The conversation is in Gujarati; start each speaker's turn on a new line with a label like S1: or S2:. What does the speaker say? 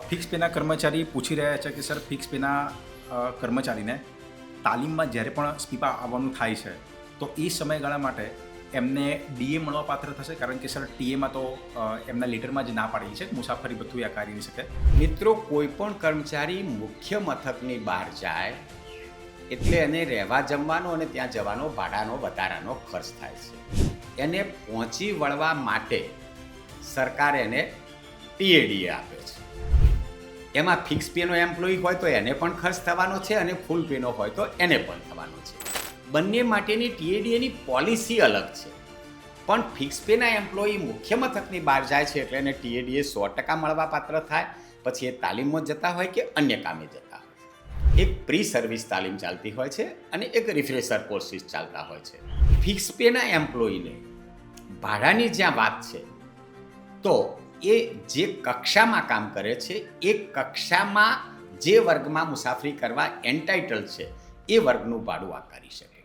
S1: ફિક્સ પેના કર્મચારી પૂછી રહ્યા છે કે સર ફિક્સ પેના કર્મચારીને તાલીમમાં જ્યારે પણ સ્પીપા આવવાનું થાય છે તો એ સમયગાળા માટે એમને ડીએ મળવા પાત્ર થશે, કારણ કે સર ટીએમાં તો એમના લેટરમાં જ ના પાડેલી છે મુસાફરી બધું આકારી નહીં શકે.
S2: મિત્રો, કોઈ પણ કર્મચારી મુખ્ય મથકની બહાર જાય એટલે એને રહેવા જમવાનો અને ત્યાં જવાનો ભાડાનો વધારાનો ખર્ચ થાય છે. એને પહોંચી વળવા માટે સરકાર એને ટીએડીએ આપે છે. એમાં ફિક્સ પેનો એમ્પ્લોયી હોય તો એને પણ ખર્ચ થવાનો છે અને ફૂલ પેનો હોય તો એને પણ થવાનો છે. બંને માટેની ટીએડીએની પોલિસી અલગ છે, પણ ફિક્સ પેના એમ્પ્લોયી મુખ્ય મથકની બહાર જાય છે એટલે એને ટીએડીએ 100% મળવા પાત્ર થાય. પછી એ તાલીમમાં જતા હોય કે અન્ય કામે જતા હોય. એક પ્રી સર્વિસ તાલીમ ચાલતી હોય છે અને એક રિફ્રેશર કોર્સિસ ચાલતા હોય છે. ફિક્સ પેના એમ્પ્લોયીને ભાડાની જ્યાં વાત છે તો એ જે કક્ષામાં કામ કરે છે એ કક્ષામાં જે વર્ગમાં મુસાફરી કરવા એન્ટાઇટલ છે એ વર્ગનું ભાડું આકારી શકે.